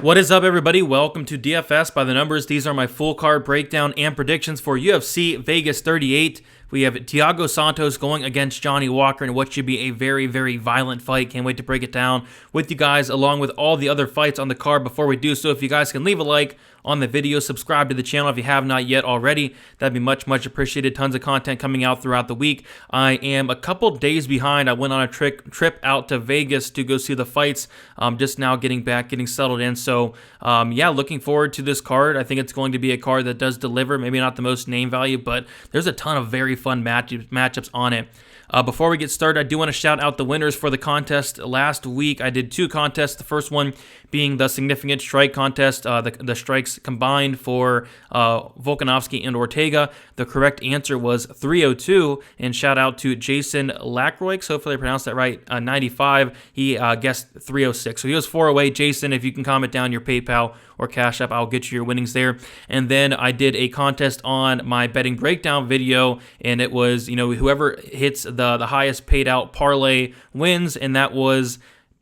What is up, everybody? Welcome to DFS by the Numbers. These are my full card breakdown and predictions for UFC Vegas 38. We have Thiago Santos going against Johnny Walker in what should be a very, very violent fight. Can't wait to break it down with you guys along with all the other fights on the card. Before we do so, if you guys can leave a like on the video, subscribe to the channel if you have not yet already. That'd be much, much appreciated. Tons of content coming out throughout the week. I am a couple days behind. I went on a trip out to Vegas to go see the fights. Just now getting back, getting settled in. So, yeah, looking forward to this card. I think it's going to be a card that does deliver. Maybe not the most name value, but there's a ton of very fun matchups on it. Before we get started, I do want to shout out the winners for the contest. Last week, I did two contests. The first one being the significant strike contest, the strikes combined for Volkanovski and Ortega. The correct answer was 302, and shout out to Jason Lacroix, hopefully I pronounced that right, 95. He guessed 306. So he was 4 away. Jason, if you can comment down your PayPal or Cashapp, I'll get you your winnings there. And then I did a contest on my betting breakdown video, and it was, whoever hits the highest paid out parlay wins, and that was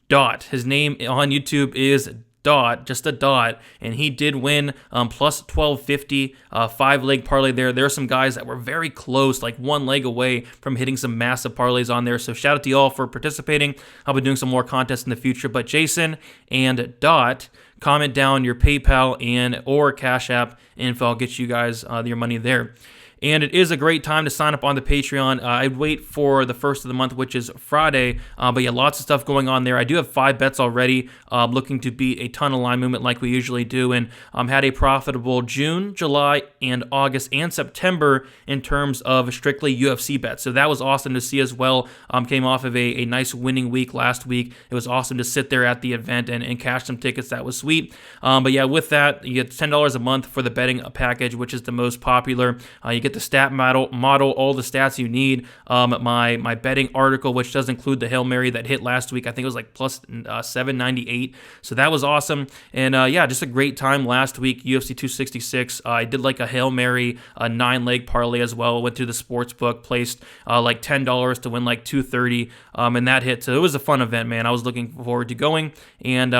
Dot. His name on YouTube is Dot, just a dot, and he did win plus 1250, 5-leg parlay there. There are some guys that were very close, like one leg away from hitting some massive parlays on there. So shout out to y'all for participating. I'll be doing some more contests in the future, but Jason and Dot, comment down your PayPal and or Cash App info. I'll get you guys your money there. And it is a great time to sign up on the Patreon. I'd wait for the first of the month, which is Friday. But yeah, lots of stuff going on there. I do have 5 bets already, looking to beat a ton of line movement like we usually do. And had a profitable June, July, and August, and September in terms of strictly UFC bets. So that was awesome to see as well. Came off of a nice winning week last week. It was awesome to sit there at the event and cash some tickets. That was sweet. But yeah, with that, you get $10 a month for the betting package, which is the most popular. You get the stat model, all the stats you need. My betting article, which does include the Hail Mary that hit last week. I think it was like plus 798. So that was awesome. And yeah, just a great time last week. UFC 266. I did like a Hail Mary, a 9-leg parlay as well. Went through the sports book, placed like $10 to win like $230, and that hit. So it was a fun event, man. I was looking forward to going, and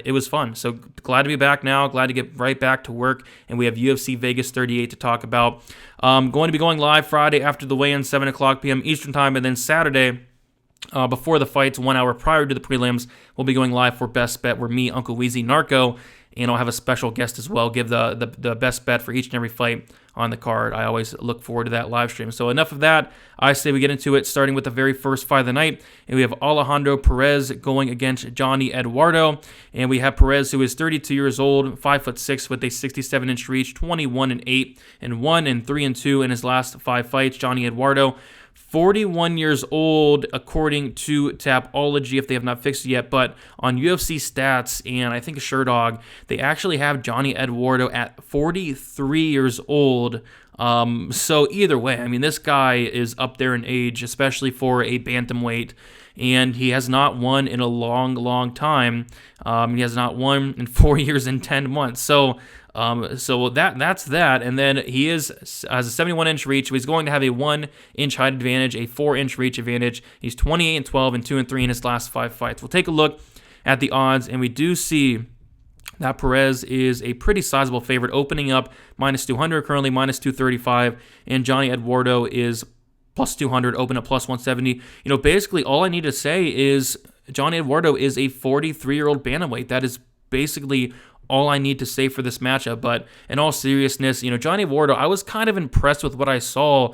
it was fun. So glad to be back now. Glad to get right back to work. And we have UFC Vegas 38 to talk about. Going to be going live Friday after the weigh-in, 7 o'clock p.m. Eastern Time, and then Saturday, before the fights, 1 hour prior to the prelims, we'll be going live for Best Bet, where me, Uncle Weezy, Narco, and I'll have a special guest as well, give the best bet for each and every fight on the card. I always look forward to that live stream. So enough of that. I say we get into it, starting with the very first fight of the night. And we have Alejandro Perez going against Johnny Eduardo. And we have Perez, who is 32 years old, 5'6", with a 67-inch reach, 21-8, and 1-3-2 in his last 5 fights. Johnny Eduardo, 41 years old, according to Tapology, if they have not fixed it yet. But on UFC Stats and I think Sherdog, they actually have Johnny Eduardo at 43 years old. So either way, I mean, this guy is up there in age, especially for a bantamweight, and he has not won in a long, long time. He has not won in 4 years and 10 months. So that's that. And then he has a 71-inch reach. So he's going to have a 1-inch height advantage, a 4-inch reach advantage. He's 28-12 and 2-3 in his last 5 fights. We'll take a look at the odds, and we do see that Perez is a pretty sizable favorite, opening up minus 200, currently minus 235, and Johnny Eduardo is plus 200, open at plus 170. Basically all I need to say is Johnny Eduardo is a 43-year-old bantamweight. That is basically all I need to say for this matchup. But in all seriousness, Johnny Eduardo, I was kind of impressed with what I saw,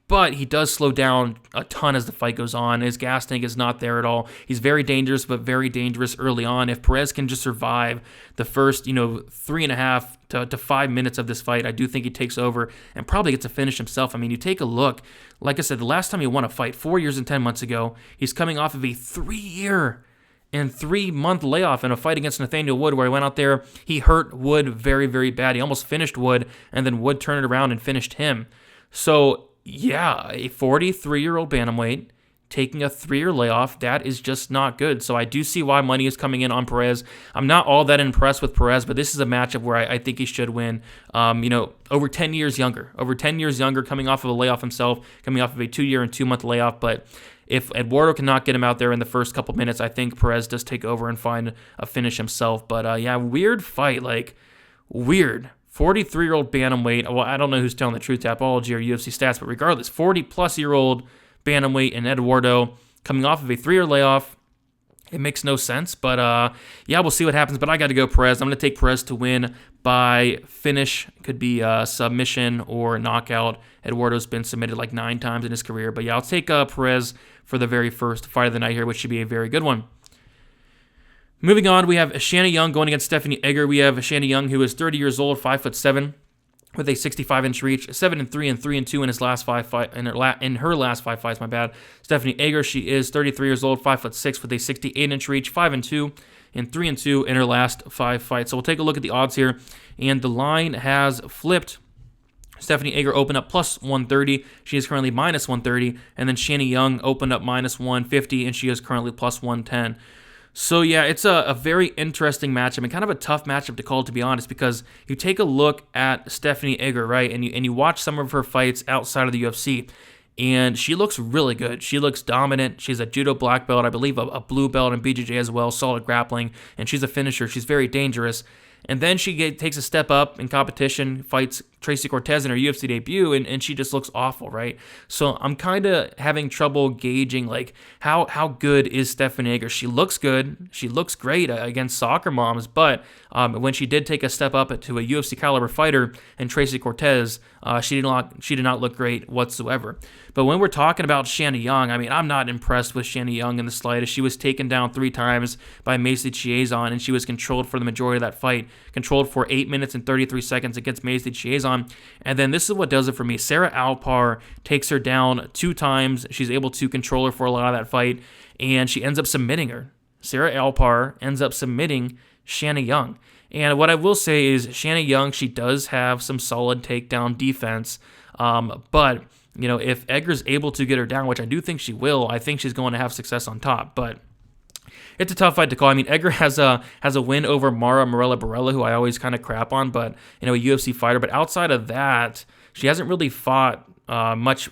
but he does slow down a ton as the fight goes on. His gas tank is not there at all. He's very dangerous, but very dangerous early on. If Perez can just survive the first, 3.5 to 5 minutes of this fight, I do think he takes over and probably gets a finish himself. I mean, you take a look. Like I said, the last time he won a fight, 4 years and 10 months ago, he's coming off of a 3-year and 3-month layoff in a fight against Nathaniel Wood, where he went out there, he hurt Wood very, very bad. He almost finished Wood, and then Wood turned it around and finished him. So yeah, a 43-year-old bantamweight taking a 3-year layoff, that is just not good. So I do see why money is coming in on Perez. I'm not all that impressed with Perez, but this is a matchup where I think he should win. Over 10 years younger, coming off of a layoff himself, coming off of a 2-year and 2-month layoff. But if Eduardo cannot get him out there in the first couple minutes, I think Perez does take over and find a finish himself. But yeah, weird fight, like weird. 43-year-old bantamweight. Well, I don't know who's telling the truth, Tapology or UFC stats, but regardless, 40-plus-year-old bantamweight and Eduardo coming off of a 3-year layoff. It makes no sense, but yeah, we'll see what happens. But I got to go Perez. I'm going to take Perez to win by finish. Could be submission or knockout. Eduardo's been submitted like 9 times in his career. But yeah, I'll take Perez for the very first fight of the night here, which should be a very good one. Moving on, we have Shanna Young going against Stephanie Egger. We have Shanna Young, who is 30 years old, 5'7", with a 65-inch reach, 7-3 and 3-2 in his last 5 fights. In her last 5 fights, my bad. Stephanie Egger, she is 33 years old, 5'6", with a 68-inch reach, 5-2 and 3-2 in her last 5 fights. So we'll take a look at the odds here, and the line has flipped. Stephanie Egger opened up plus 130. She is currently minus 130, and then Shanna Young opened up minus 150, and she is currently plus 110. So yeah, it's a very interesting matchup and kind of a tough matchup to call, to be honest, because you take a look at Stephanie Egger, right, and you watch some of her fights outside of the UFC, and she looks really good. She looks dominant. She's a judo black belt, I believe a blue belt in BJJ as well, solid grappling, and she's a finisher. She's very dangerous. And then she takes a step up in competition, fights Tracy Cortez in her UFC debut, and she just looks awful, right? So I'm kind of having trouble gauging, like, how good is Stephanie Egger? She looks good. She looks great against soccer moms, but when she did take a step up to a UFC caliber fighter and Tracy Cortez, she did not look great whatsoever. But when we're talking about Shanna Young, I mean, I'm not impressed with Shanna Young in the slightest. She was taken down 3 times by Macy Chiasson, and she was controlled for the majority of that fight. Controlled for 8 minutes and 33 seconds against Macy Chiasson. And then this is what does it for me. Sarah Alpar takes her down 2 times. She's able to control her for a lot of that fight, and she ends up submitting her. Sarah Alpar ends up submitting Shanna Young. And what I will say is Shanna Young, she does have some solid takedown defense, but you know, if Egger's able to get her down, which I do think she will, I think she's going to have success on top. But it's a tough fight to call. I mean, Egger has a win over Mara Morella Barella, who I always kind of crap on, but you know, a UFC fighter. But outside of that, she hasn't really fought much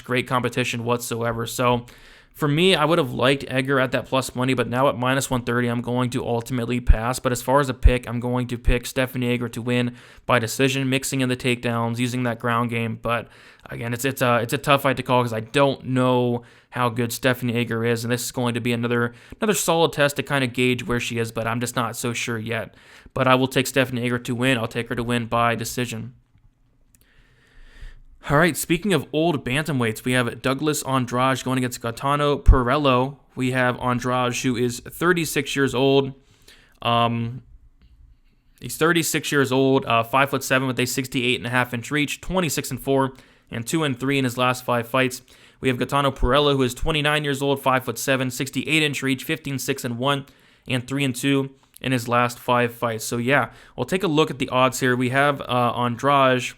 great competition whatsoever. So for me, I would have liked Egger at that plus money, but now at minus 130, I'm going to ultimately pass. But as far as a pick, I'm going to pick Stephanie Egger to win by decision, mixing in the takedowns, using that ground game. But again, it's a tough fight to call because I don't know how good Stephanie Egger is, and this is going to be another solid test to kind of gauge where she is, but I'm just not so sure yet. But I will take Stephanie Egger to win. I'll take her to win by decision. All right, speaking of old bantamweights, we have Douglas Andrade going against Gaetano Pirello. We have Andrade, who is 36 years old. He's 36 years old, 5'7" with a 68.5-inch reach, 26-4 and 2-3 in his last 5 fights. We have Gaetano Pirello, who is 29 years old, 5'7", 68-inch reach, 15-6-1 and 3-2 in his last 5 fights. So yeah, we'll take a look at the odds here. We have Andrade,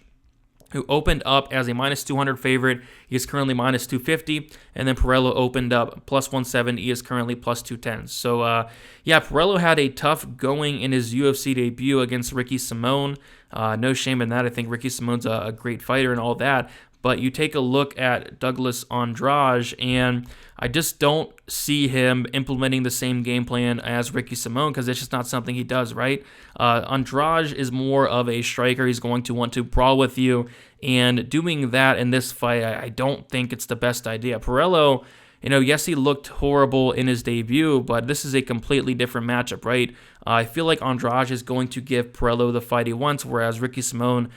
who opened up as a minus 200 favorite. He is currently minus 250. And then Pirello opened up plus 170. He is currently plus 210. So, yeah, Pirello had a tough going in his UFC debut against Ricky Simón. No shame in that. I think Ricky Simón's a great fighter and all that. But you take a look at Douglas Andrade, and I just don't see him implementing the same game plan as Ricky Simón because it's just not something he does, right? Andrade is more of a striker. He's going to want to brawl with you, and doing that in this fight, I don't think it's the best idea. Pirello, you know, yes, he looked horrible in his debut, but this is a completely different matchup, right? I feel like Andrade is going to give Pirello the fight he wants, whereas Ricky Simón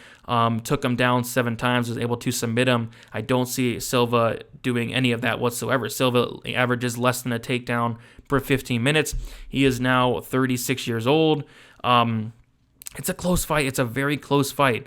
took him down 7 times, was able to submit him. I don't see Silva doing any of that whatsoever. Silva averages less than a takedown per 15 minutes. He is now 36 years old. It's a close fight. It's a very close fight.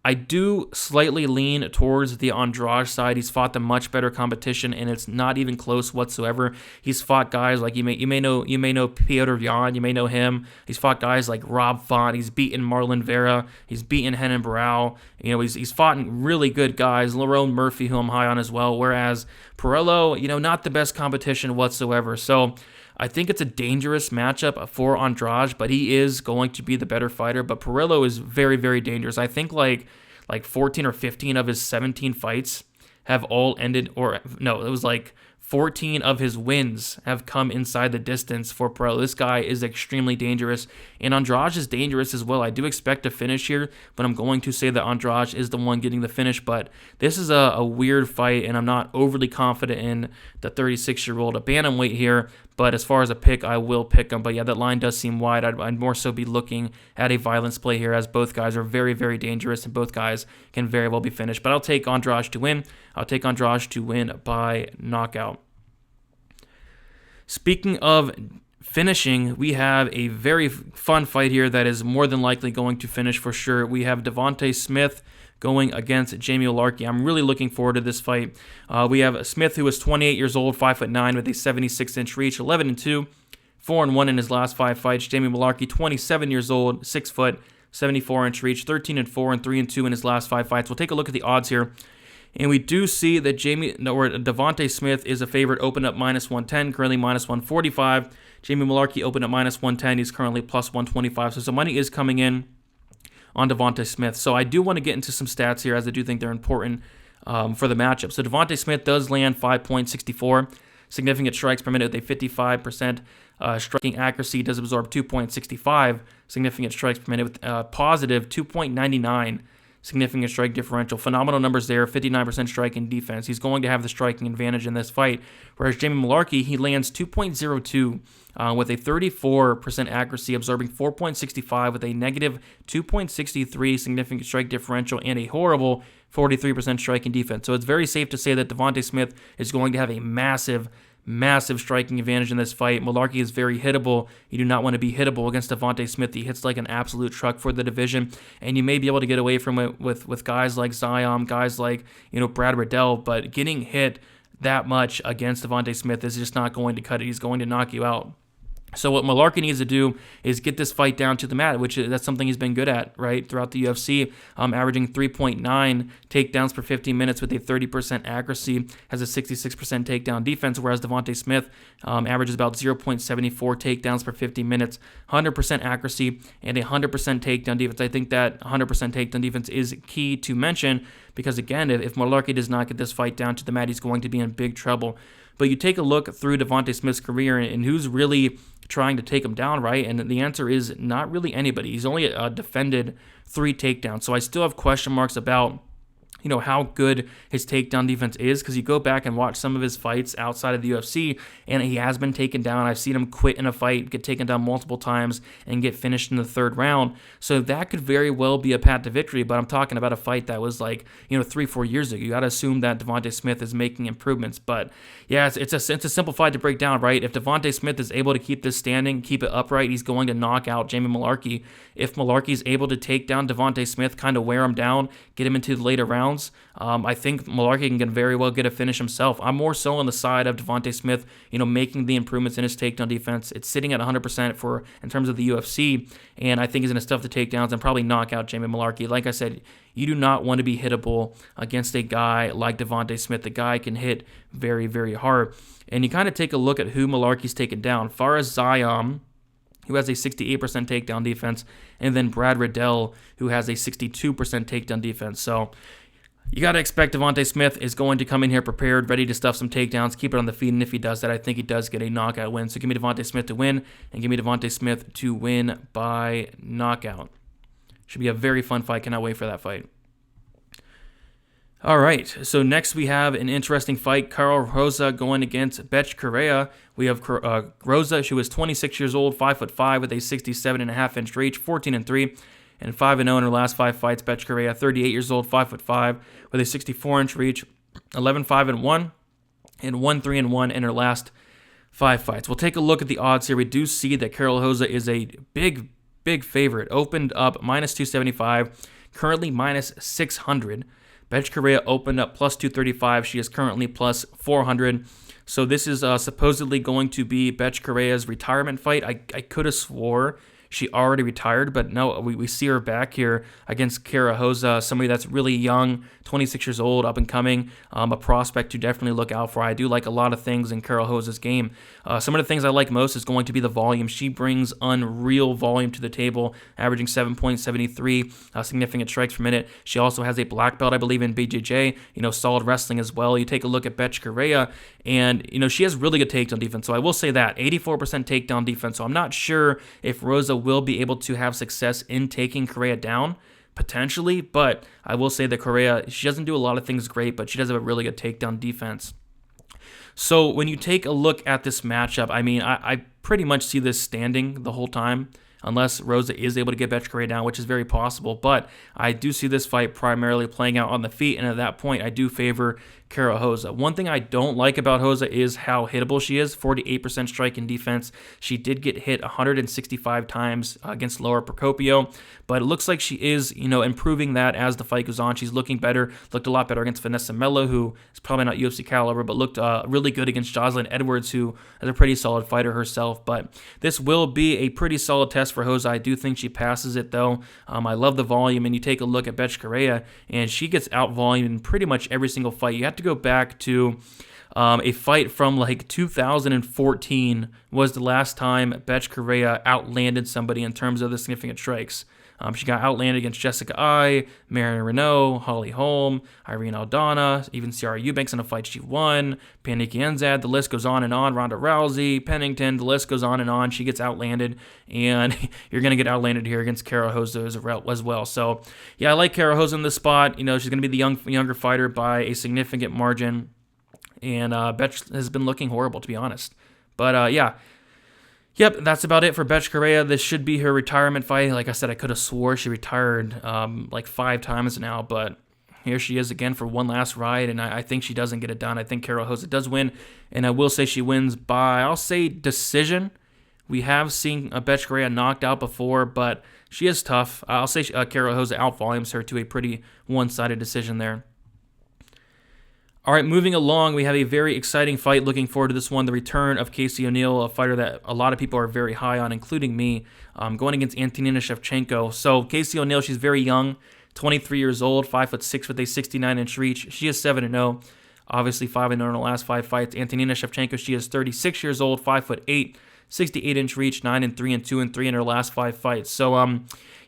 I do slightly lean towards the Andrade side. He's fought the much better competition, and it's not even close whatsoever. He's fought guys like you may know Petr Yan, you may know him. He's fought guys like Rob Font. He's beaten Marlon Vera. He's beaten Renan Barão. You know, he's fought really good guys. Lerone Murphy, who I'm high on as well. Whereas Pirello, you know, not the best competition whatsoever. So I think it's a dangerous matchup for Andrade, but he is going to be the better fighter. But Pirello is very, very dangerous. I think like 14 or 15 of his 17 fights have all ended, or no, it was like 14 of his wins have come inside the distance for Pirello. This guy is extremely dangerous, and Andrade is dangerous as well. I do expect a finish here, but I'm going to say that Andrade is the one getting the finish. But this is a weird fight, and I'm not overly confident in the 36-year-old. A bantamweight here, but as far as a pick, I will pick him. But yeah, that line does seem wide. I'd more so be looking at a violence play here, as both guys are very, very dangerous, and both guys can very well be finished. But I'll take Andrade to win. I'll take Andrade to win by knockout. Speaking of finishing, we have a very fun fight here that is more than likely going to finish for sure. We have Devontae Smith going against Jamie Malarkey. I'm really looking forward to this fight. We have Smith, who is 28 years old, 5'9", with a 76-inch reach, 11-2, 4-1 in his last 5 fights. Jamie Malarkey, 27 years old, 6 foot, 74-inch reach, 13-4 and 3-2 in his last 5 fights. We'll take a look at the odds here. And we do see that Devontae Smith is a favorite, opened up -110, currently -145. Jamie Malarkey opened up -110. He's currently +125. So some money is coming in on Devontae Smith. So I do want to get into some stats here, as I do think they're important for the matchup. So Devontae Smith does land 5.64 significant strikes per minute with a 55% striking accuracy. Does absorb 2.65 significant strikes per minute with positive 2.99 significant strike differential. Phenomenal numbers there, 59% striking defense. He's going to have the striking advantage in this fight. Whereas Jamie Malarkey, he lands 2.02 with a 34% accuracy, absorbing 4.65 with a negative 2.63 significant strike differential and a horrible 43% striking defense. So it's very safe to say that Devontae Smith is going to have a massive striking advantage in this fight. Malarkey is very hittable. You do not want to be hittable against Devontae Smith. He hits like an absolute truck for the division, and you may be able to get away from it with guys like Zion, guys like Brad Riddell, but getting hit that much against Devontae Smith is just not going to cut it. He's going to knock you out. So what Malarkey needs to do is get this fight down to the mat, which that's something he's been good at, right, throughout the UFC, averaging 3.9 takedowns per 15 minutes with a 30% accuracy, has a 66% takedown defense, whereas Devontae Smith averages about 0.74 takedowns per 15 minutes, 100% accuracy, and a 100% takedown defense. I think that 100% takedown defense is key to mention because, again, if Malarkey does not get this fight down to the mat, he's going to be in big trouble. But you take a look through Devontae Smith's career and who's really trying to take him down, right? And the answer is not really anybody. He's only defended 3 takedowns. So I still have question marks about how good his takedown defense is, because you go back and watch some of his fights outside of the UFC, and he has been taken down. I've seen him quit in a fight, get taken down multiple times, and get finished in the 3rd round. So that could very well be a path to victory, but I'm talking about a fight that was 3-4 years ago. You got to assume that Devontae Smith is making improvements. But yeah, it's a simple fight to break down, right? If Devontae Smith is able to keep this standing, keep it upright, he's going to knock out Jamie Malarkey. If Malarkey is able to take down Devontae Smith, kind of wear him down, get him into the later rounds, I think Malarkey can very well get a finish himself. I'm more so on the side of Devontae Smith, making the improvements in his takedown defense. It's sitting at 100% in terms of the UFC, and I think he's going to stuff the takedowns and probably knock out Jamie Malarkey. Like I said, you do not want to be hittable against a guy like Devontae Smith. The guy can hit very, very hard. And you kind of take a look at who Malarkey's taken down. Faraz Zion, who has a 68% takedown defense, and then Brad Riddell, who has a 62% takedown defense. So you got to expect Devontae Smith is going to come in here prepared, ready to stuff some takedowns, keep it on the feet, and if he does that, I think he does get a knockout win. So give me Devontae Smith to win, and give me Devontae Smith to win by knockout. Should be a very fun fight. Cannot wait for that fight. All right, so next we have an interesting fight. Karol Rosa going against Betch Correia. We have Rosa, she was 26 years old, 5'5", with a 67.5-inch reach, 14-3. And 5-0 in her last 5 fights. Betch Correia, 38 years old, 5'5", with a 64-inch reach, 11-5-1, and 1-3-1 in her last 5 fights. We'll take a look at the odds here. We do see that Karol Rosa is a big favorite. Opened up -275, currently -600. Betch Correia opened up +235. She is currently +400. So this is supposedly going to be Betch Correia's retirement fight. I could have swore she already retired, but no, we see her back here against Kara Hosa, somebody that's really young, 26 years old, up and coming, a prospect to definitely look out for. I do like a lot of things in Kara Hosa's game. Some of the things I like most is going to be the volume. She brings unreal volume to the table, averaging 7.73 significant strikes per minute. She also has a black belt, I believe, in BJJ, solid wrestling as well. You take a look at Correia, and she has really good takedown defense. So I will say that 84% takedown defense. So I'm not sure if Rosa will be able to have success in taking Correia down, potentially, but I will say that Correia, she doesn't do a lot of things great, but she does have a really good takedown defense. So when you take a look at this matchup, I mean, I pretty much see this standing the whole time, unless Rosa is able to get Correia down, which is very possible. But I do see this fight primarily playing out on the feet, and at that point, I do favor Kara Hosa. One thing I don't like about Hosa is how hittable she is, 48% strike and defense. She did get hit 165 times against Laura Procopio, but it looks like she is, improving that as the fight goes on. She's looking better, looked a lot better against Vanessa Mello, who is probably not UFC caliber, but looked really good against Jocelyn Edwards, who is a pretty solid fighter herself. But this will be a pretty solid test for Hosa. I do think she passes it, though. I love the volume, and you take a look at Correia, and she gets out-volumed in pretty much every single fight. You have to go back to a fight from like 2014 was the last time Correia outlanded somebody in terms of the significant strikes. She got outlanded against Jessica Ai, Marion Renault, Holly Holm, Irene Aldana, even Ciara Eubanks in a fight she won, Paniki Enzad, the list goes on and on, Ronda Rousey, Pennington, the list goes on and on. She gets outlanded, and you're going to get outlanded here against Kara Hosa as well. So, yeah, I like Kara Hosa in this spot. She's going to be the younger fighter by a significant margin, and Betch has been looking horrible, to be honest. But, yeah. Yep, that's about it for Correia. This should be her retirement fight. Like I said, I could have swore she retired like 5 times now, but here she is again for one last ride, and I think she doesn't get it done. I think Kara Hosa does win, and I will say she wins by, I'll say, decision. We have seen Correia knocked out before, but she is tough. I'll say Kara Hosa out-volumes her to a pretty one-sided decision there. All right, moving along, we have a very exciting fight. Looking forward to this one, the return of Casey O'Neill, a fighter that a lot of people are very high on, including me, going against Antonina Shevchenko. So Casey O'Neill, she's very young, 23 years old, 5'6" with a 69-inch reach. She is 7-0, obviously 5-0 in her last 5 fights. Antonina Shevchenko, she is 36 years old, 5'8", 68-inch reach, 9-3 and 2-3 in her last 5 fights. So,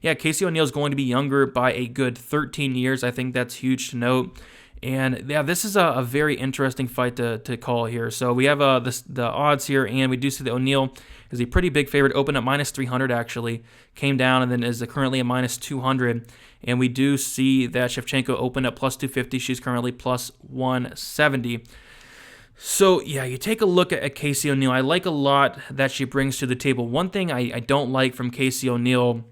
yeah, Casey O'Neill is going to be younger by a good 13 years. I think that's huge to note. And yeah, this is a very interesting fight to call here. So we have the odds here, and we do see that O'Neill is a pretty big favorite. Opened at minus 300 actually, came down and then is currently at minus 200. And we do see that Shevchenko opened at plus 250. She's currently plus 170. So yeah, you take a look at Casey O'Neill. I like a lot that she brings to the table. One thing I don't like from Casey O'Neill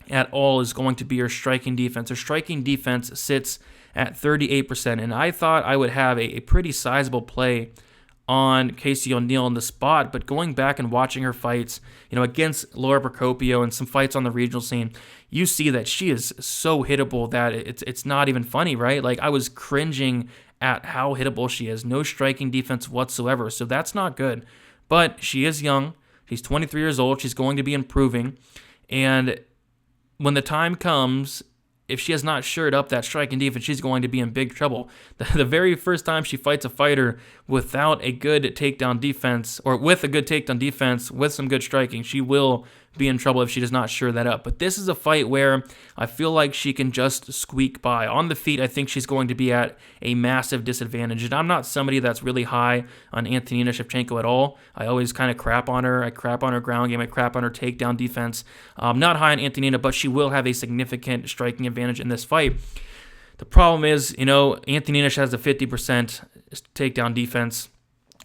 at all is going to be her striking defense. Her striking defense sits at 38%, and I thought I would have a pretty sizable play on Casey O'Neill in the spot, but going back and watching her fights, against Laura Procopio and some fights on the regional scene, you see that she is so hittable that it's not even funny, right? Like, I was cringing at how hittable she is. No striking defense whatsoever, so that's not good. But she is young. She's 23 years old. She's going to be improving, and when the time comes, if she has not shored up that striking defense, she's going to be in big trouble. The very first time she fights a fighter without a good takedown defense, or with a good takedown defense, with some good striking, she will be in trouble if she does not shore that up. But this is a fight where I feel like she can just squeak by. On the feet, I think she's going to be at a massive disadvantage. And I'm not somebody that's really high on Antonina Shevchenko at all. I always kind of crap on her. I crap on her ground game. I crap on her takedown defense. Not high on Antonina, but she will have a significant striking advantage in this fight. The problem is, Antonina has a 50% takedown defense.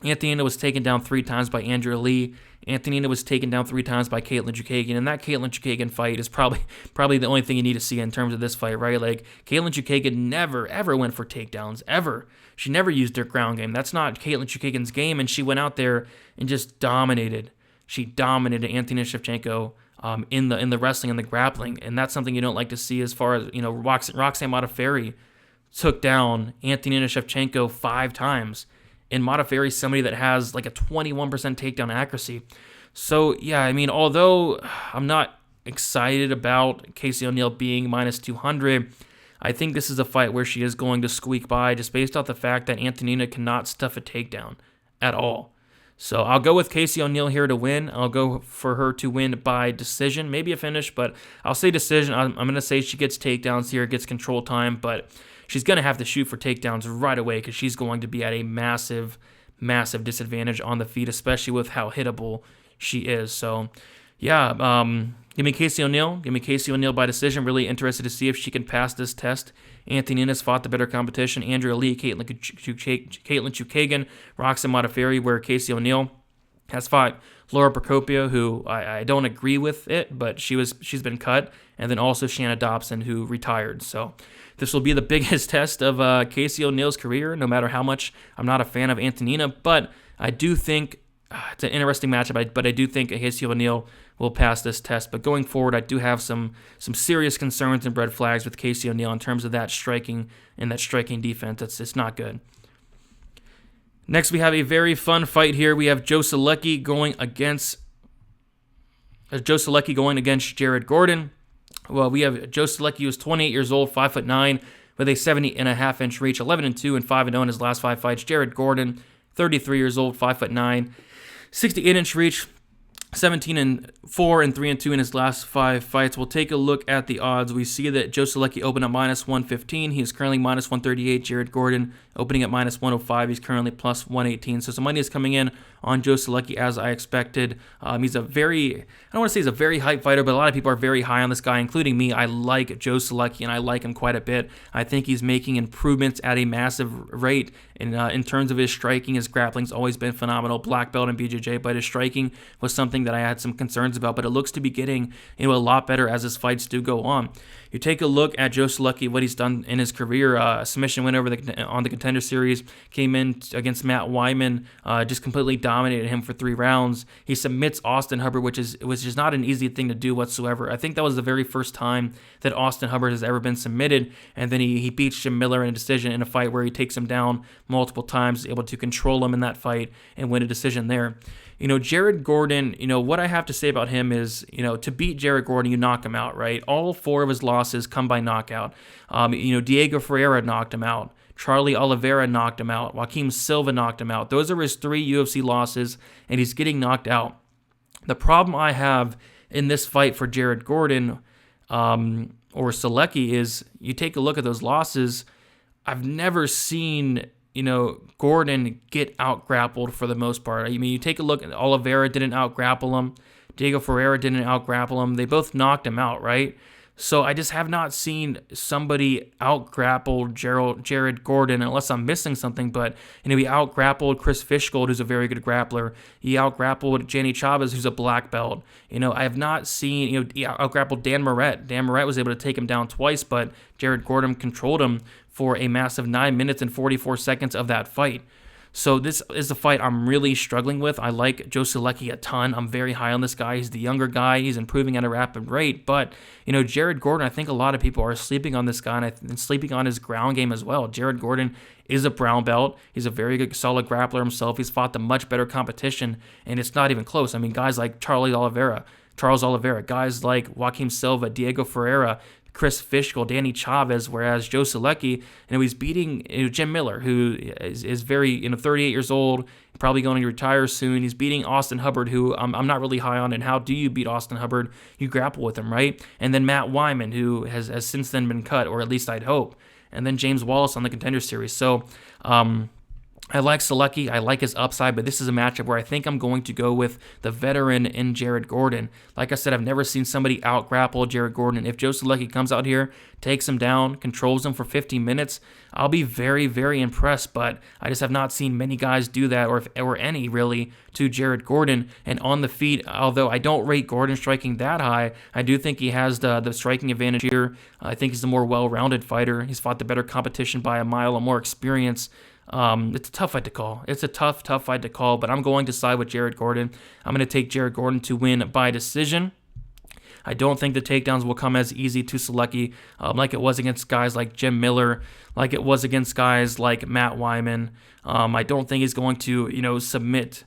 Antonina was taken down 3 times by Andrea Lee. Antonina was taken down 3 times by Caitlin Chukagian, and that Caitlin Chukagian fight is probably the only thing you need to see in terms of this fight, right? Like, Caitlin Chukagian never, ever went for takedowns, ever. She never used her ground game. That's not Caitlin Chukagian's game, and she went out there and just dominated. She dominated Antonina Shevchenko in the wrestling and the grappling, and that's something you don't like to see as far as, Roxanne Modafferi took down Antonina Shevchenko 5 times. And Modafferi is somebody that has like a 21% takedown accuracy. So, yeah, I mean, although I'm not excited about Casey O'Neill being minus 200. I think this is a fight where she is going to squeak by just based off the fact that Antonina cannot stuff a takedown at all. So I'll go with Casey O'Neill here to win. I'll go for her to win by decision, maybe a finish, but I'll say decision. I'm going to say she gets takedowns here, gets control time, but she's going to have to shoot for takedowns right away because she's going to be at a massive, massive disadvantage on the feet, especially with how hittable she is. So, yeah, give me Casey O'Neill. Give me Casey O'Neill by decision. Really interested to see if she can pass this test. Antonina's fought the better competition. Andrea Lee, Caitlin Chukagian, Roxanne Modafferi, where Casey O'Neill has fought Laura Procopio, who I don't agree with it, but she's been cut, and then also Shanna Dobson, who retired. So this will be the biggest test of Casey O'Neill's career, no matter how much I'm not a fan of Antonina, but I do think it's an interesting matchup, but I do think Casey O'Neill will pass this test. But going forward, I do have some serious concerns and red flags with Casey O'Neill in terms of that striking and that striking defense. It's not good. Next, we have a very fun fight here. We have Jocso Salecki going against Jared Gordon. Well, we have Jocso Salecki, who's 28 years old, 5'9", with a 70.5-inch reach, 11-2 and 5-0 in his last 5 fights. Jared Gordon, 33 years old, 5'9", 68-inch reach, 17-4 and 3-2 in his last 5 fights. We'll take a look at the odds. We see that Jocso Salecki opened at minus 115. He is currently minus 138. Jared Gordon opening at minus 105. He's currently plus 118. So some money is coming in on Jocso Salecki as I expected. He's I don't want to say he's a very hype fighter, but a lot of people are very high on this guy, including me. I like Jocso Salecki, and I like him quite a bit. I think he's making improvements at a massive rate. In terms of his striking, his grappling's always been phenomenal. Black belt in BJJ, but his striking was something that I had some concerns about, but it looks to be getting a lot better as his fights do go on. You take a look at Jocso Salecki, what he's done in his career. A submission win on the Contender Series, came in against Matt Wyman, just completely dominated him for 3 rounds. He submits Austin Hubbard, which is not an easy thing to do whatsoever. I think that was the very first time that Austin Hubbard has ever been submitted, and then he beats Jim Miller in a decision in a fight where he takes him down multiple times, able to control him in that fight and win a decision there. Jared Gordon, what I have to say about him is, to beat Jared Gordon, you knock him out, right? All 4 of his losses come by knockout. Diego Ferreira knocked him out. Charlie Oliveira knocked him out. Joaquim Silva knocked him out. Those are his 3 UFC losses, and he's getting knocked out. The problem I have in this fight for Jared Gordon or Salecki is you take a look at those losses, I've never seen Gordon get out-grappled for the most part. You take a look at Oliveira didn't out-grapple him. Diego Ferreira didn't out-grapple him. They both knocked him out, right? So I just have not seen somebody out-grapple Jared Gordon unless I'm missing something. But, he out-grappled Chris Fishgold, who's a very good grappler. He out-grappled Jenny Chavez, who's a black belt. I have not seen, he out-grappled Dan Moret. Dan Moret was able to take him down twice, but Jared Gordon controlled him for a massive 9 minutes and 44 seconds of that fight. So this is a fight I'm really struggling with. I like Jocso Salecki a ton. I'm very high on this guy. He's the younger guy. He's improving at a rapid rate. But, Jared Gordon, I think a lot of people are sleeping on this guy and sleeping on his ground game as well. Jared Gordon is a brown belt. He's a very good, solid grappler himself. He's fought the much better competition, and it's not even close. Guys like Charles Oliveira, guys like Joaquim Silva, Diego Ferreira, Chris Fishgold, Danny Chavez, whereas Jocso Salecki, he's beating Jim Miller, who is very, 38 years old, probably going to retire soon. He's beating Austin Hubbard, who I'm not really high on. And how do you beat Austin Hubbard? You grapple with him, right? And then Matt Wyman, who has since then been cut, or at least I'd hope. And then James Wallace on the Contender Series. So, I like Salecki. I like his upside, but this is a matchup where I think I'm going to go with the veteran in Jared Gordon. Like I said, I've never seen somebody out-grapple Jared Gordon. If Jocso Salecki comes out here, takes him down, controls him for 15 minutes, I'll be very, very impressed, but I just have not seen many guys do that, or any, really, to Jared Gordon. And on the feet, although I don't rate Gordon striking that high, I do think he has the striking advantage here. I think he's the more well-rounded fighter. He's fought the better competition by a mile, and more experience. It's a tough fight to call. It's a tough fight to call, but I'm going to side with Jared Gordon. I'm going to take Jared Gordon to win by decision. I don't think the takedowns will come as easy to Salecki, like it was against guys like Jim Miller, like it was against guys like Matt Wyman. I don't think he's going to, submit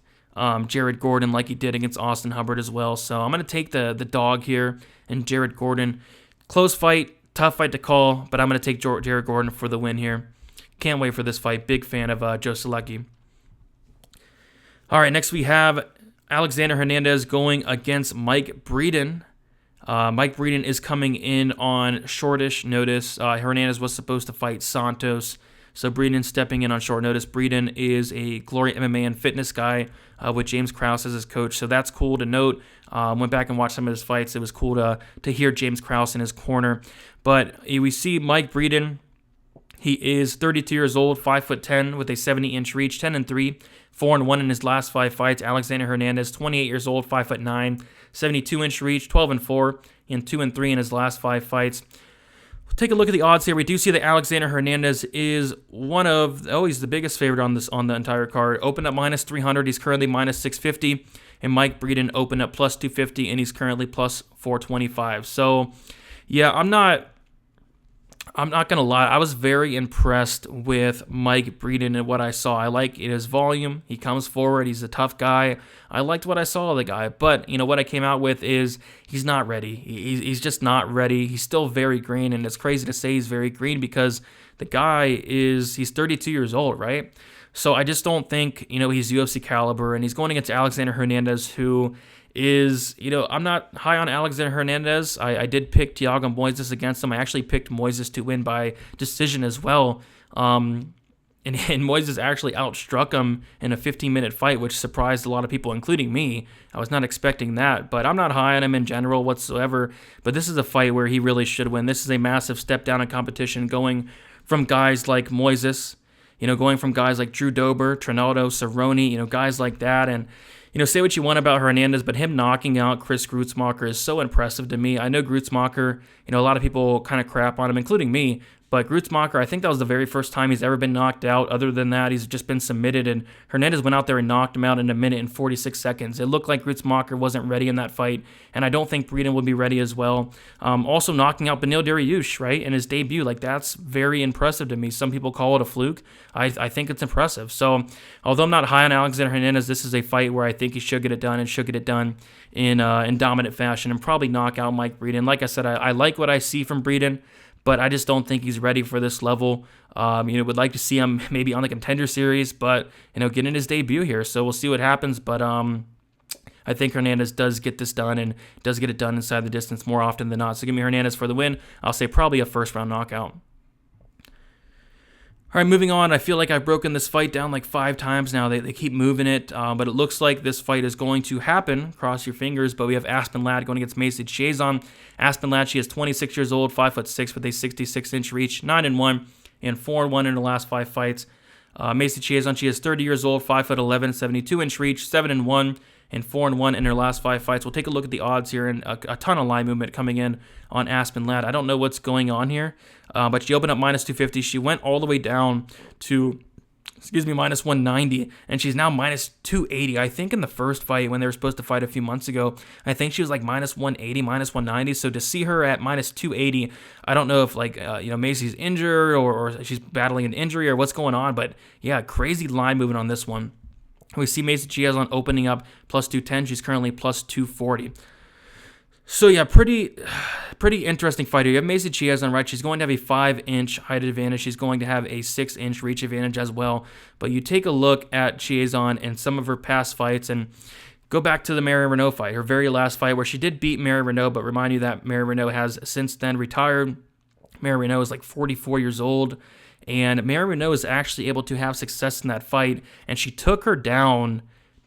Jared Gordon like he did against Austin Hubbard as well. So I'm going to take the dog here and Jared Gordon. Close fight, tough fight to call, but I'm going to take Jared Gordon for the win here. Can't wait for this fight. Big fan of Joe Salecki. All right, next we have Alexander Hernandez going against Mike Breeden. Mike Breeden is coming in on shortish notice. Hernandez was supposed to fight Santos, so Breeden stepping in on short notice. Breeden is a Glory MMA and fitness guy with James Krause as his coach, so that's cool to note. Went back and watched some of his fights. It was cool to hear James Krause in his corner. But we see Mike Breeden. He is 32 years old, 5'10", with a 70-inch reach, 10-3, 4-1 in his last 5 fights. Alexander Hernandez, 28 years old, 5'9", 72-inch reach, 12-4, and 2-3 in his last 5 fights. We'll take a look at the odds here. We do see that Alexander Hernandez is he's the biggest favorite on the entire card. Opened up minus 300. He's currently minus 650. And Mike Breeden opened up plus 250, and he's currently plus 425. So, yeah, I'm not going to lie. I was very impressed with Mike Breeden and what I saw. I like his volume. He comes forward. He's a tough guy. I liked what I saw of the guy. But, what I came out with is he's not ready. He's just not ready. He's still very green, and it's crazy to say he's very green because the guy he's 32 years old, right? So I just don't think, he's UFC caliber, and he's going against Alexander Hernandez, who is, I'm not high on Alexander Hernandez. I did pick Thiago Moises against him. I actually picked Moises to win by decision as well. And Moises actually outstruck him in a 15-minute fight, which surprised a lot of people, including me. I was not expecting that, but I'm not high on him in general whatsoever. But this is a fight where he really should win. This is a massive step down in competition, going from guys like Moises, going from guys like Drew Dober, Trinaldo, Cerrone, guys like that. And, say what you want about Hernandez, but him knocking out Chris Grutzmacher is so impressive to me. I know Grutzmacher, a lot of people kind of crap on him, including me. But Grutzmacher, I think that was the very first time he's ever been knocked out. Other than that, he's just been submitted, and Hernandez went out there and knocked him out in 1 minute and 46 seconds. It looked like Grutzmacher wasn't ready in that fight, and I don't think Breeden would be ready as well. Also knocking out Beneil Dariush, right, in his debut. That's very impressive to me. Some people call it a fluke. I think it's impressive. So, although I'm not high on Alexander Hernandez, this is a fight where I think he should get it done, and should get it done in dominant fashion, and probably knock out Mike Breeden. Like I said, I like what I see from Breeden, but I just don't think he's ready for this level. Would like to see him maybe on the Contender Series, but, getting his debut here. So we'll see what happens. But I think Hernandez does get this done, and does get it done inside the distance more often than not. So give me Hernandez for the win. I'll say probably a first-round knockout. All right, moving on. I feel like I've broken this fight down like 5 times now. They keep moving it, but it looks like this fight is going to happen. Cross your fingers. But we have Aspen Ladd going against Macy Chiasson. Aspen Ladd, she is 26 years old, 5'6", with a 66-inch reach, 9-1, and 4-1 in her last 5 fights. Macy Chiasson, she is 30 years old, 5'11", 72-inch reach, 7-1, and 4-1 in her last 5 fights. We'll take a look at the odds here, and a ton of line movement coming in on Aspen Ladd. I don't know what's going on here, but she opened up minus 250. She went all the way down to, minus 190, and she's now minus 280. I think in the first fight, when they were supposed to fight a few months ago, I think she was like minus 180, minus 190. So to see her at minus 280, I don't know if Macy's injured or she's battling an injury or what's going on, but yeah, crazy line movement on this one. We see Macy Chiasson opening up plus 210. She's currently plus 240. So yeah, pretty interesting fight here. You have Macy Chiasson, right? She's going to have a 5-inch height advantage. She's going to have a 6-inch reach advantage as well. But you take a look at Chiasson and some of her past fights, and go back to the Mary Renault fight, her very last fight, where she did beat Mary Renault, but remind you that Mary Renault has since then retired. Mary Renault is like 44 years old. And Mary Renault is actually able to have success in that fight, and she took her down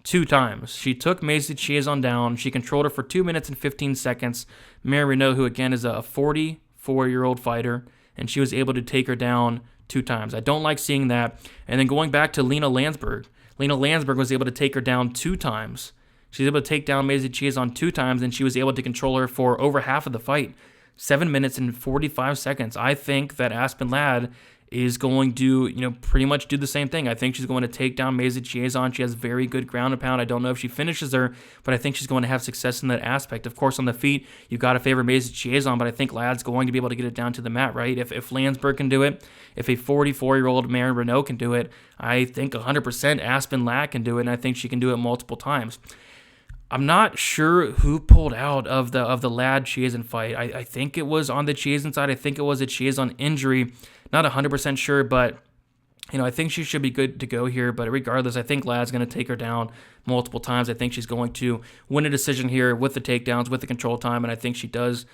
2 times. She took Macy Chiasson down. She controlled her for 2 minutes and 15 seconds. Mary Renault, who again is a 44-year-old fighter, and she was able to take her down 2 times. I don't like seeing that. And then going back to Lena Landsberg. Lena Landsberg was able to take her down 2 times. She was able to take down Macy Chiasson 2 times, and she was able to control her for over half of the fight. 7 minutes and 45 seconds. I think that Aspen Ladd is going to, pretty much do the same thing. I think she's going to take down Macy Chiasson. She has very good ground and pound. I don't know if she finishes her, but I think she's going to have success in that aspect. Of course, on the feet, you've got to favor Macy Chiasson, but I think Ladd's going to be able to get it down to the mat, right? If Landsberg can do it, if a 44-year-old Maren Renault can do it, I think 100% Aspen Ladd can do it, and I think she can do it multiple times. I'm not sure who pulled out of the Ladd Chiasson fight. I think it was on the Chiasson side. I think it was a Chiasson injury. Not 100% sure, but I think she should be good to go here. But regardless, I think Ladd's going to take her down multiple times. I think she's going to win a decision here with the takedowns, with the control time, and I think she does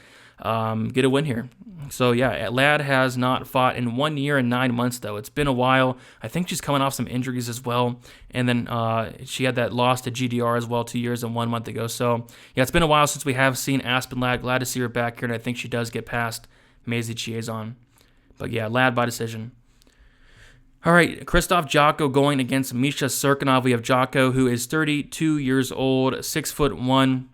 get a win here. So yeah, Ladd has not fought in 1 year and 9 months, though. It's been a while. I think she's coming off some injuries as well. And then she had that loss to GDR as well 2 years and 1 month ago. So yeah, it's been a while since we have seen Aspen Ladd. Glad to see her back here, and I think she does get past Macy Chiasson. But yeah, Ladd by decision. All right, Krzysztof Jocso going against Misha Cirkunov. We have Jocso, who is 32 years old, 6'1",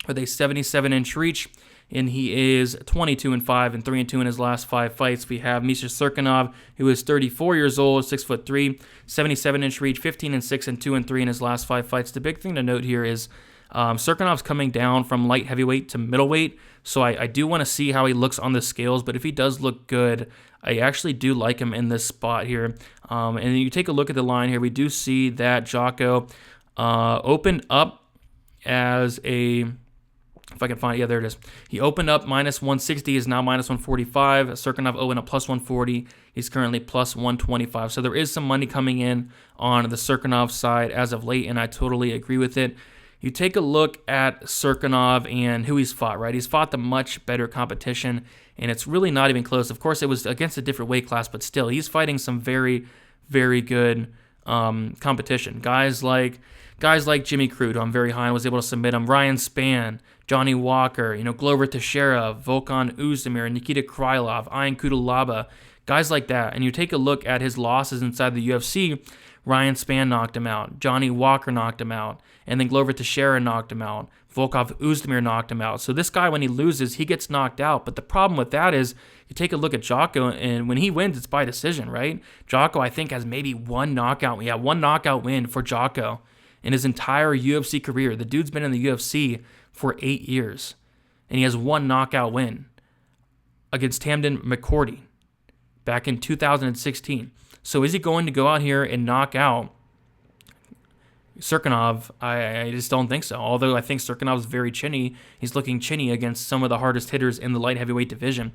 with a 77-inch reach, and he is 22-5 and 3-2 in his last 5 fights. We have Misha Cirkunov, who is 34 years old, 6'3", 77-inch reach, 15-6 and 2-3 in his last 5 fights. The big thing to note here is Cirkunov's coming down from light heavyweight to middleweight, so I do want to see how he looks on the scales, but if he does look good, I actually do like him in this spot here. And you take a look at the line here, we do see that Jocso opened up as a, if I can find it, yeah, there it is. He opened up minus 160, is now minus 145. Cirkunov opened up plus 140. He's currently plus 125. So there is some money coming in on the Cirkunov side as of late, and I totally agree with it. You take a look at Cirkunov and who he's fought, right? He's fought the much better competition, and it's really not even close. Of course, it was against a different weight class, but still, he's fighting some very, very good competition. Guys like Jimmy Crute, who I'm very high on, was able to submit him. Ryan Spann, Johnny Walker, Glover Teixeira, Volkan Oezdemir, Nikita Krylov, Ian Kudalaba, guys like that. And you take a look at his losses inside the UFC. Ryan Spann knocked him out. Johnny Walker knocked him out. And then Glover Teixeira knocked him out. Volkan Oezdemir knocked him out. So this guy, when he loses, he gets knocked out. But the problem with that is you take a look at Jocso, and when he wins, it's by decision, right? Jocso, I think, has maybe one knockout. Yeah, one knockout win for Jocso in his entire UFC career. The dude's been in the UFC for 8 years, and he has one knockout win against Tamden McCourty back in 2016. So is he going to go out here and knock out Cirkunov? I just don't think so. Although I think Cirkunov is very chinny. He's looking chinny against some of the hardest hitters in the light heavyweight division.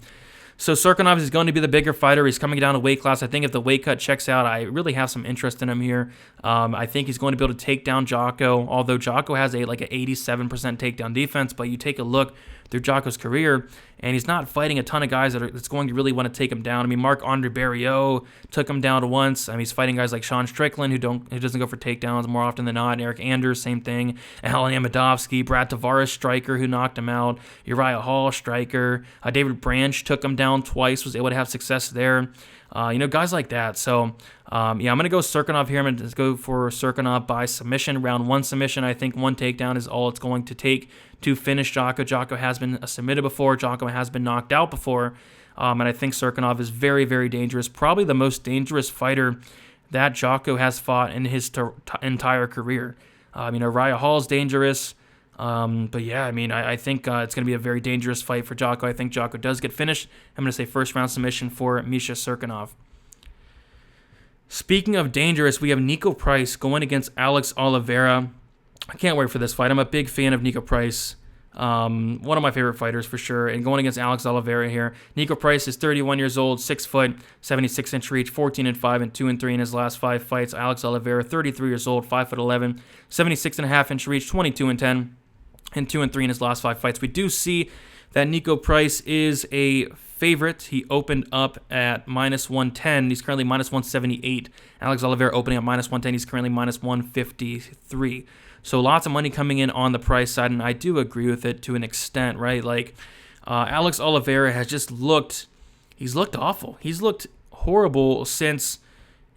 So Cirkunov is going to be the bigger fighter. He's coming down a weight class. I think if the weight cut checks out, I really have some interest in him here. I think he's going to be able to take down Jocso, although Jocso has an 87% takedown defense. But you take a look through Jocko's career, and he's not fighting a ton of guys that's going to really want to take him down. I mean, Marc-Andre Barriault took him down once. I mean, he's fighting guys like Sean Strickland, who doesn't go for takedowns more often than not. Eric Anders, same thing. Alan Amadovsky, Brad Tavares, striker, who knocked him out. Uriah Hall, striker. David Branch took him down twice, was able to have success there. Guys like that. So, I'm going to go Cirkunov here. I'm going to go for Cirkunov by submission. Round 1 submission. I think 1 takedown is all it's going to take to finish Jocso. Jocso has been submitted before. Jocso has been knocked out before. And I think Cirkunov is very, very dangerous. Probably the most dangerous fighter that Jocso has fought in his entire career. Uriah Hall is dangerous. But yeah, I think it's going to be a very dangerous fight for Jocso. I think Jocso does get finished. I'm going to say first round submission for Misha Cirkunov. Speaking of dangerous, we have Nico Price going against Alex Oliveira. I can't wait for this fight. I'm a big fan of Nico Price. One of my favorite fighters for sure. And going against Alex Oliveira here. Nico Price is 31 years old, 6 foot, 76-inch reach, 14-5 and 2-3 in his last 5 fights. Alex Oliveira, 33 years old, 5'11", 76.5-inch reach, 22-10. And 2-3 in his last 5 fights. We do see that Nico Price is a favorite. He opened up at minus 110. He's currently minus 178. Alex Oliveira opening up minus 110. He's currently minus 153. So lots of money coming in on the Price side, and I do agree with it to an extent, right? Alex Oliveira has just looked awful. He's looked horrible since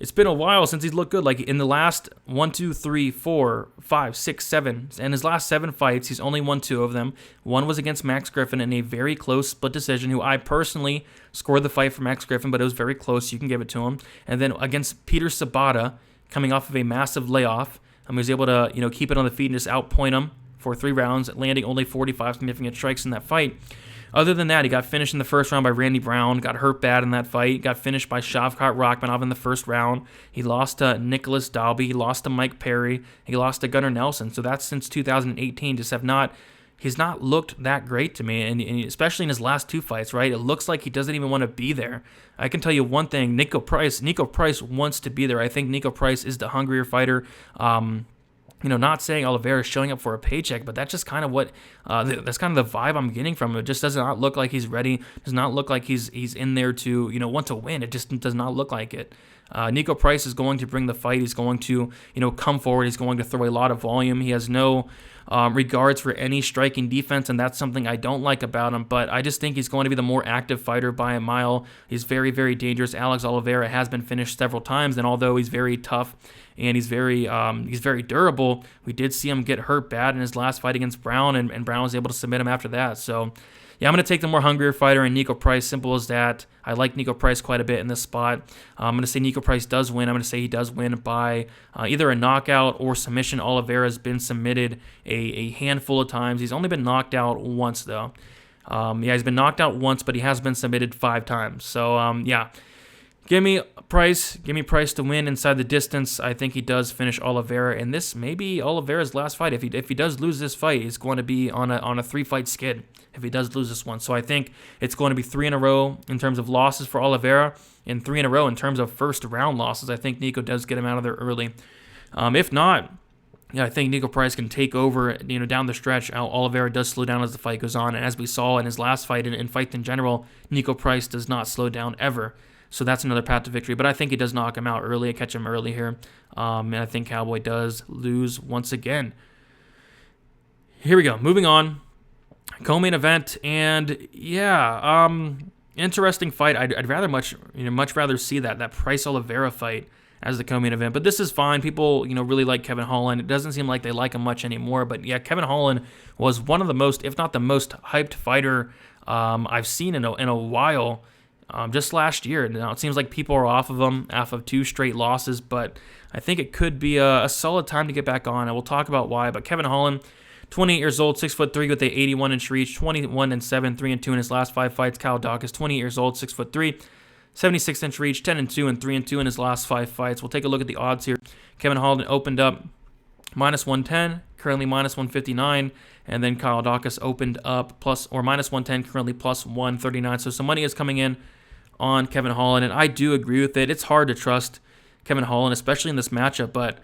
it's been a while since he's looked good. Like in the last 1, 2, 3, 4, 5, 6, 7, and his last 7 fights, he's only won 2 of them. One was against Max Griffin in a very close split decision, who I personally scored the fight for Max Griffin, but it was very close. You can give it to him. And then against Peter Sabata, coming off of a massive layoff, he was able to keep it on the feet and just outpoint him for 3 rounds, landing only 45 significant strikes in that fight. Other than that, he got finished in the first round by Randy Brown, got hurt bad in that fight, got finished by Shavkat Rakhmonov in the first round. He lost to Nicholas Dalby, he lost to Mike Perry, he lost to Gunnar Nelson. So that's since 2018. He's not looked that great to me, and especially in his last 2 fights, right? It looks like he doesn't even want to be there. I can tell you one thing, Nico Price wants to be there. I think Nico Price is the hungrier fighter. Not saying Oliveira is showing up for a paycheck, but that's just kind of that's kind of the vibe I'm getting from him. It just does not look like he's ready. Does not look like he's in there to want to win. It just does not look like it. Nico Price is going to bring the fight. He's going to come forward. He's going to throw a lot of volume. He has no regards for any striking defense, and that's something I don't like about him. But I just think he's going to be the more active fighter by a mile. He's very, very dangerous. Alex Oliveira has been finished several times, and although he's very tough and he's very durable, we did see him get hurt bad in his last fight against Brown, and Brown was able to submit him after that. So yeah, I'm going to take the more hungrier fighter and Nico Price. Simple as that. I like Nico Price quite a bit in this spot. I'm going to say Nico Price does win. I'm going to say he does win by either a knockout or submission. Oliveira has been submitted a handful of times. He's only been knocked out once, though. He's been knocked out once, but he has been submitted 5 times. So, give me Price. Give me Price to win inside the distance. I think he does finish Oliveira, and this may be Oliveira's last fight. If he does lose this fight, he's going to be on a 3-fight skid if he does lose this one. So I think it's going to be 3 in a row in terms of losses for Oliveira, and 3 in a row in terms of first-round losses. I think Nico does get him out of there early. If not, I think Nico Price can take over, down the stretch. Oliveira does slow down as the fight goes on, and as we saw in his last fight and in fights in general, Nico Price does not slow down ever. So that's another path to victory. But I think he does knock him out early, catch him early here. And I think Cowboy does lose once again. Here we go. Moving on. Co-main event. And interesting fight. I'd rather much rather see that Price Oliveira fight as the co-main event. But this is fine. People, really like Kevin Holland. It doesn't seem like they like him much anymore. But yeah, Kevin Holland was one of the most, if not the most hyped fighter I've seen in a while. Just last year. Now it seems like people are off of him after 2 straight losses, but I think it could be a solid time to get back on, and we'll talk about why. But Kevin Holland, 28 years old, 6'3" with a 81-inch reach, 21-7, 3-2 in his last 5 fights. Kyle Daukaus, 28 years old, 6'3", 76-inch reach, 10-2 and 3-2 in his last 5 fights. We'll take a look at the odds here. Kevin Holland opened up -110, currently -159, and then Kyle Daukaus opened up -110, currently +139. So some money is coming in on Kevin Holland, and I do agree with it. It's hard to trust Kevin Holland, especially in this matchup, but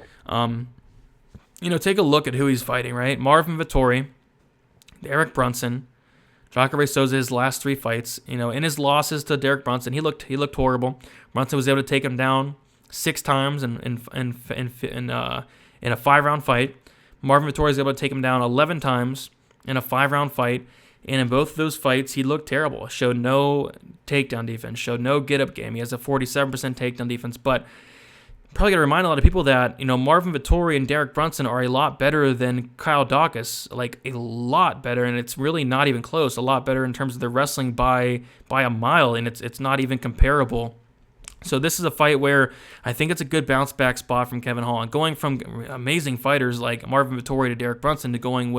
take a look at who he's fighting, right? Marvin Vettori, Derek Brunson, Jacare Souza, his last 3 fights. In his losses to Derek Brunson, he looked horrible. Brunson was able to take him down 6 times in a 5-round fight. Marvin Vettori was able to take him down 11 times in a 5-round fight. And in both of those fights, he looked terrible. Showed no takedown defense. Showed no get-up game. He has a 47% takedown defense. But probably got to remind a lot of people that, Marvin Vettori and Derek Brunson are a lot better than Kyle Daukaus. Like, a lot better. And it's really not even close. A lot better in terms of their wrestling by a mile. And it's not even comparable. So this is a fight where I think it's a good bounce-back spot from Kevin Holland. Going from amazing fighters like Marvin Vettori to Derek Brunson to going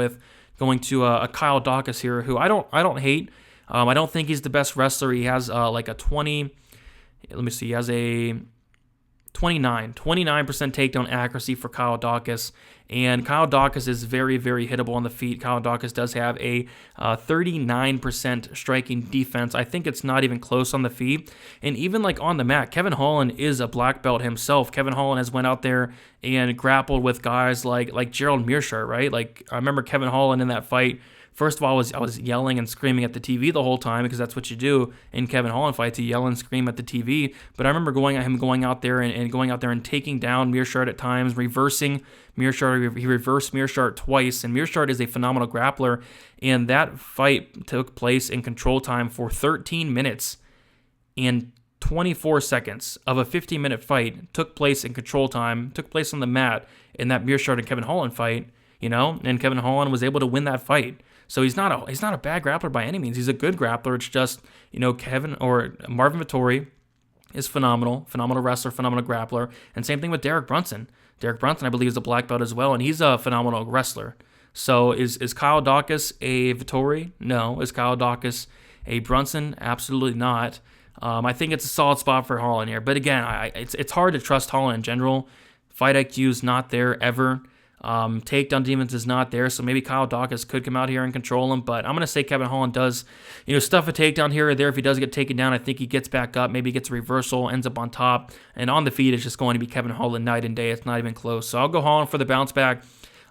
to a Kyle Daukaus here, who I don't hate. I don't think he's the best wrestler. He has like a 20. Let me see. He has a 29% takedown accuracy for Kyle Daukaus, and Kyle Daukaus is very, very hittable on the feet. Kyle Daukaus does have a 39% striking defense. I think it's not even close on the feet, and even like on the mat, Kevin Holland is a black belt himself. Kevin Holland has went out there and grappled with guys like Gerald Meerschaert, right? Like, I remember Kevin Holland in that fight. First of all, I was yelling and screaming at the TV the whole time, because that's what you do in Kevin Holland fights. You yell and scream at the TV. But I remember him going out there and taking down Meerschaert at times, reversing Meerschaert. He reversed Meerschaert twice, and Meerschaert is a phenomenal grappler. And that fight took place in control time for 13 minutes and 24 seconds of a 15-minute fight took place in control time, took place on the mat in that Meerschaert and Kevin Holland fight, and Kevin Holland was able to win that fight. So he's not a bad grappler by any means. He's a good grappler. It's just, Marvin Vettori is phenomenal wrestler, phenomenal grappler, and same thing with Derek Brunson. Derek Brunson, I believe, is a black belt as well, and he's a phenomenal wrestler. So is Kyle Daukaus a Vettori? No. Is Kyle Daukaus a Brunson? Absolutely not. I think it's a solid spot for Holland here. But again, it's hard to trust Holland in general. Fight IQ is not there ever. Takedown defense is not there, so maybe Kyle Daukaus could come out here and control him. But I'm going to say Kevin Holland does, stuff a takedown here or there. If he does get taken down, I think he gets back up. Maybe he gets a reversal, ends up on top. And on the feet, it's just going to be Kevin Holland night and day. It's not even close. So I'll go Holland for the bounce back.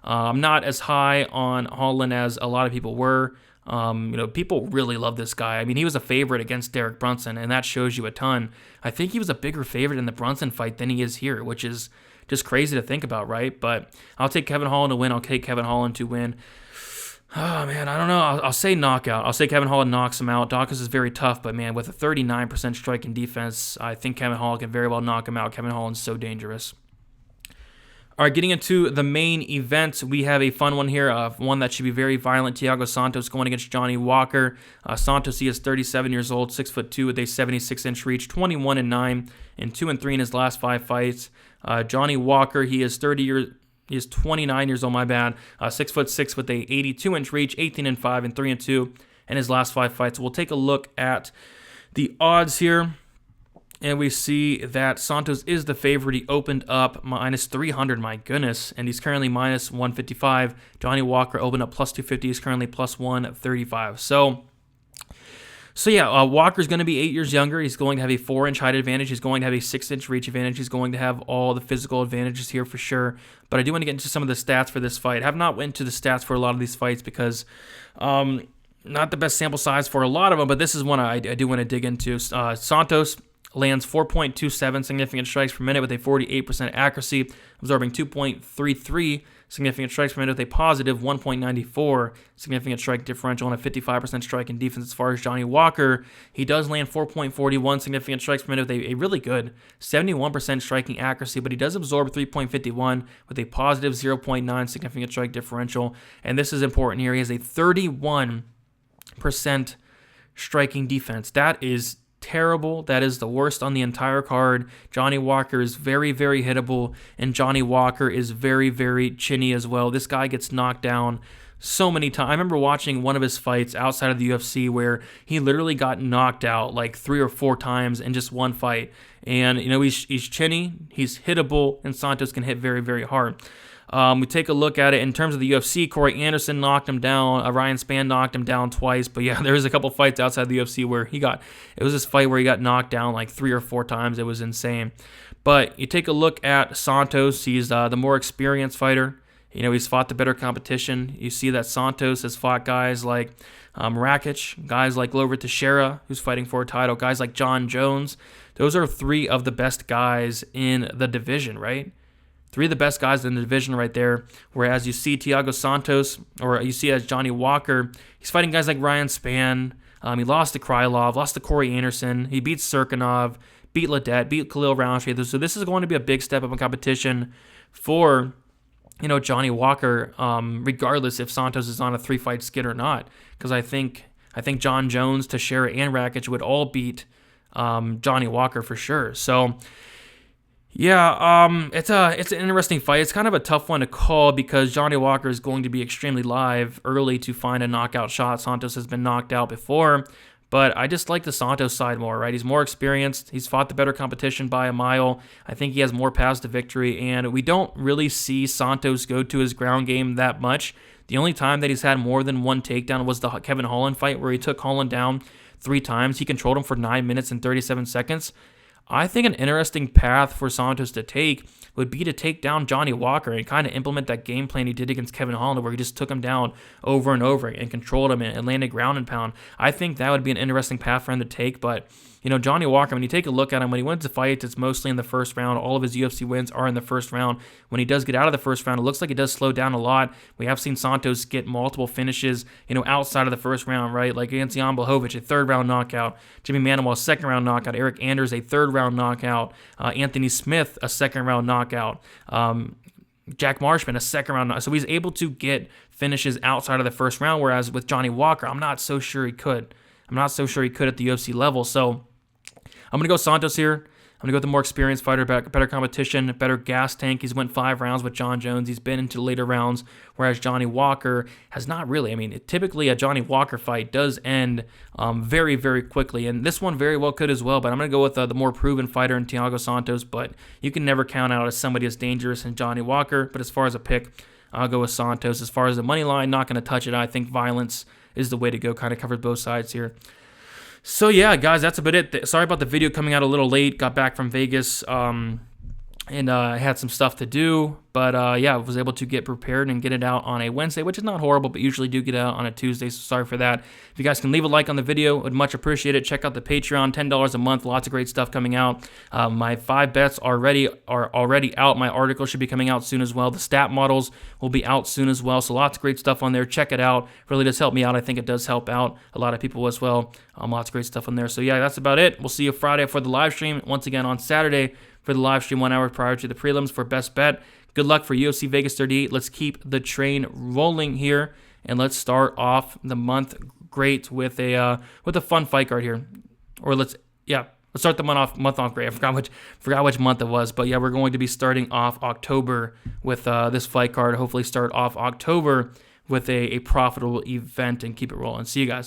I'm not as high on Holland as a lot of people were. People really love this guy. I mean, he was a favorite against Derek Brunson, and that shows you a ton. I think he was a bigger favorite in the Brunson fight than he is here, which is just crazy to think about, right? But I'll take Kevin Holland to win. I'll take Kevin Holland to win. Oh, man, I don't know. I'll say knockout. I'll say Kevin Holland knocks him out. Daukaus is very tough, but, man, with a 39% striking defense, I think Kevin Holland can very well knock him out. Kevin Holland's so dangerous. All right, getting into the main event, we have a fun one here, one that should be very violent. Thiago Santos going against Johnny Walker. Santos, he is 37 years old, 6'2", with a 76-inch reach, 21-9, and 2-3 in his last 5 fights. Johnny Walker, he is 29 years old, 6'6", with a 82-inch reach, 18-5, and 3-2 in his last 5 fights. We'll take a look at the odds here. And we see that Santos is the favorite. He opened up minus 300, my goodness, and he's currently minus 155. Johnny Walker opened up plus 250. He's currently plus 135. So Walker's going to be 8 years younger. He's going to have a 4-inch height advantage. He's going to have a 6-inch reach advantage. He's going to have all the physical advantages here for sure. But I do want to get into some of the stats for this fight. I have not went into the stats for a lot of these fights because not the best sample size for a lot of them, but this is one I do want to dig into. Santos lands 4.27 significant strikes per minute with a 48% accuracy, absorbing 2.33 significant strikes per minute with a positive 1.94 significant strike differential and a 55% striking defense. As far as Johnny Walker, he does land 4.41 significant strikes per minute with a really good 71% striking accuracy, but he does absorb 3.51 with a positive 0.9 significant strike differential. And this is important here. He has a 31% striking defense. That is terrible. That is the worst on the entire card. Johnny Walker is very, very hittable, and Johnny Walker is very, very chinny as well. This guy gets knocked down so many times. I remember watching one of his fights outside of the UFC where he literally got knocked out like 3 or 4 times in just one fight. And, he's chinny, he's hittable, and Santos can hit very, very hard. We take a look at it in terms of the UFC. Corey Anderson knocked him down. Ryan Spann knocked him down twice. But yeah, there was a couple fights outside the UFC where it was this fight where he got knocked down like 3 or 4 times. It was insane. But you take a look at Santos. He's the more experienced fighter. He's fought the better competition. You see that Santos has fought guys like Rakic, guys like Glover Teixeira, who's fighting for a title, guys like John Jones. Those are 3 of the best guys in the division, right? 3 of the best guys in the division right there. Whereas you see Thiago Santos, or you see as Johnny Walker, he's fighting guys like Ryan Spann. He lost to Krylov, lost to Corey Anderson. He beat Cirkunov, beat Ledet, beat Khalil Roundtree. So this is going to be a big step up in competition for Johnny Walker, regardless if Santos is on a 3-fight skid or not. Because I think John Jones, Teixeira, and Rakic would all beat Johnny Walker for sure. So yeah, it's an interesting fight. It's kind of a tough one to call because Johnny Walker is going to be extremely live early to find a knockout shot. Santos has been knocked out before, but I just like the Santos side more, right? He's more experienced. He's fought the better competition by a mile. I think he has more paths to victory, and we don't really see Santos go to his ground game that much. The only time that he's had more than one takedown was the Kevin Holland fight where he took Holland down 3 times. He controlled him for 9 minutes and 37 seconds. I think an interesting path for Santos to take would be to take down Johnny Walker and kind of implement that game plan he did against Kevin Holland, where he just took him down over and over and controlled him and landed ground and pound. I think that would be an interesting path for him to take, but Johnny Walker, when you take a look at him, when he wins the fights, it's mostly in the first round. All of his UFC wins are in the first round. When he does get out of the first round, it looks like he does slow down a lot. We have seen Santos get multiple finishes, outside of the first round, right? Like against Jan Blachowicz, a third-round knockout. Jimmy Manuel, second-round knockout. Eric Anders, a third-round knockout. Anthony Smith, a second-round knockout. Jack Marshman, a second-round knockout. So he's able to get finishes outside of the first round, whereas with Johnny Walker, I'm not so sure he could. I'm not so sure he could at the UFC level. So I'm going to go Santos here. I'm going to go with the more experienced fighter, better competition, better gas tank. He's went 5 rounds with John Jones. He's been into later rounds, whereas Johnny Walker has not really. I mean, typically a Johnny Walker fight does end very, very quickly, and this one very well could as well, but I'm going to go with the more proven fighter in Thiago Santos, but you can never count out as somebody as dangerous as Johnny Walker. But as far as a pick, I'll go with Santos. As far as the money line, not going to touch it. I think violence is the way to go. Kind of covers both sides here. So yeah, guys, that's about it. Sorry about the video coming out a little late. Got back from Vegas and had some stuff to do. But yeah, I was able to get prepared and get it out on a Wednesday, which is not horrible, but usually do get it out on a Tuesday, so sorry for that. If you guys can leave a like on the video, would much appreciate it. Check out the Patreon, $10 a month, lots of great stuff coming out. My 5 bets are already out. My article should be coming out soon as well. The stat models will be out soon as well, so lots of great stuff on there. Check it out. Really does help me out. I think it does help out a lot of people as well. Lots of great stuff on there. So yeah, that's about it. We'll see you Friday for the live stream. Once again on Saturday for the live stream 1 hour prior to the prelims for best bet. Good luck for UFC Vegas 38. Let's keep the train rolling here, and let's start off the month great with a fun fight card here. Or let's start the month off great. I forgot which month it was, but yeah, we're going to be starting off October with this fight card. Hopefully, start off October with a profitable event and keep it rolling. See you guys.